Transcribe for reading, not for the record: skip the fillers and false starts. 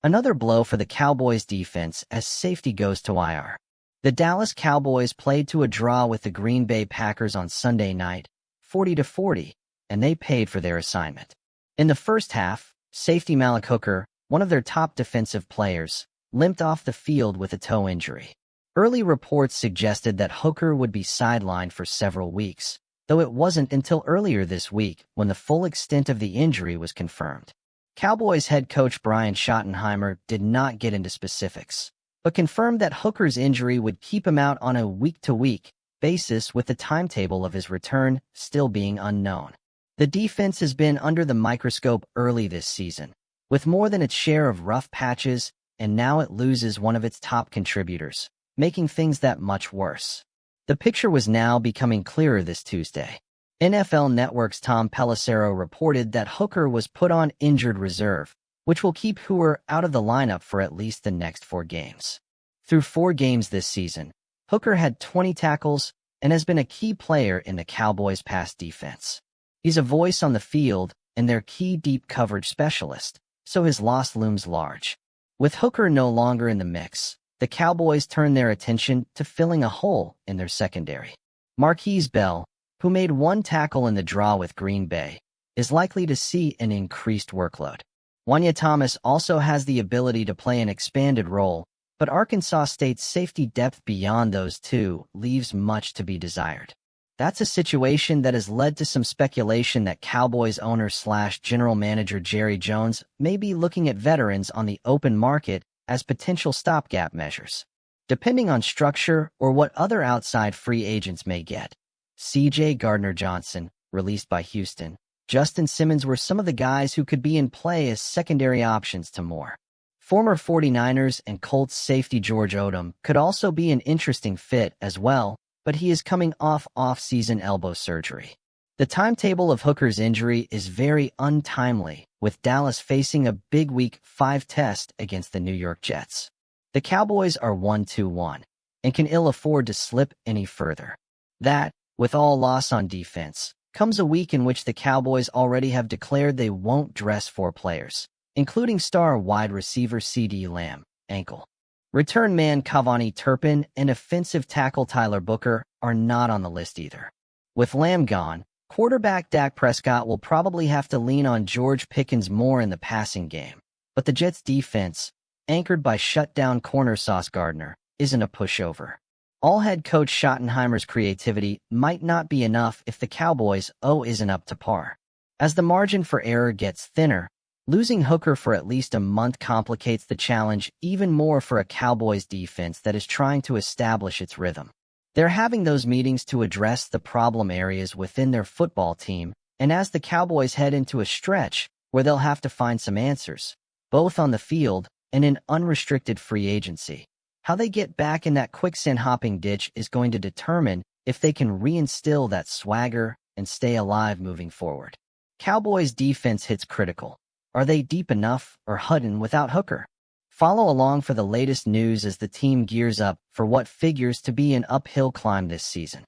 Another blow for the Cowboys defense as safety goes to IR. The Dallas Cowboys played to a draw with the Green Bay Packers on Sunday night, 40-40, and they paid for their assignment. In the first half, safety Malik Hooker, one of their top defensive players, limped off the field with a toe injury. Early reports suggested that Hooker would be sidelined for several weeks, though it wasn't until earlier this week when the full extent of the injury was confirmed. Cowboys head coach Brian Schottenheimer did not get into specifics, but confirmed that Hooker's injury would keep him out on a week-to-week basis, with the timetable of his return still being unknown. The defense has been under the microscope early this season, with more than its share of rough patches, and now it loses one of its top contributors, making things that much worse. The picture was now becoming clearer this Tuesday. NFL Network's Tom Pelissero reported that Hooker was put on injured reserve, which will keep Hooker out of the lineup for at least the next 4 games. Through 4 games this season, Hooker had 20 tackles and has been a key player in the Cowboys' pass defense. He's a voice on the field and their key deep coverage specialist, so his loss looms large. With Hooker no longer in the mix, the Cowboys turn their attention to filling a hole in their secondary. Marquise Bell, who made 1 tackle in the draw with Green Bay, is likely to see an increased workload. Wanya Thomas also has the ability to play an expanded role, but Arkansas State's safety depth beyond those two leaves much to be desired. That's a situation that has led to some speculation that Cowboys owner/general manager Jerry Jones may be looking at veterans on the open market as potential stopgap measures, depending on structure or what other outside free agents may get. C.J. Gardner-Johnson, released by Houston, Justin Simmons were some of the guys who could be in play as secondary options to Moore. Former 49ers and Colts safety George Odom could also be an interesting fit as well, but he is coming off off-season elbow surgery. The timetable of Hooker's injury is very untimely, with Dallas facing a big Week 5 test against the New York Jets. The Cowboys are 1-1 and can ill afford to slip any further. That, with all loss on defense, comes a week in which the Cowboys already have declared they won't dress 4 players, including star wide receiver CeeDee Lamb, ankle. Return man Cavani Turpin and offensive tackle Tyler Booker are not on the list either. With Lamb gone, quarterback Dak Prescott will probably have to lean on George Pickens more in the passing game, but the Jets' defense, anchored by shutdown corner Sauce Gardner, isn't a pushover. All head coach Schottenheimer's creativity might not be enough if the Cowboys' isn't up to par. As the margin for error gets thinner, losing Hooker for at least a month complicates the challenge even more for a Cowboys defense that is trying to establish its rhythm. They're having those meetings to address the problem areas within their football team, and as the Cowboys head into a stretch where they'll have to find some answers, both on the field and in unrestricted free agency, how they get back in that quicksand-hopping ditch is going to determine if they can reinstill that swagger and stay alive moving forward. Cowboys' defense hits critical. Are they deep enough or Hutton without Hooker? Follow along for the latest news as the team gears up for what figures to be an uphill climb this season.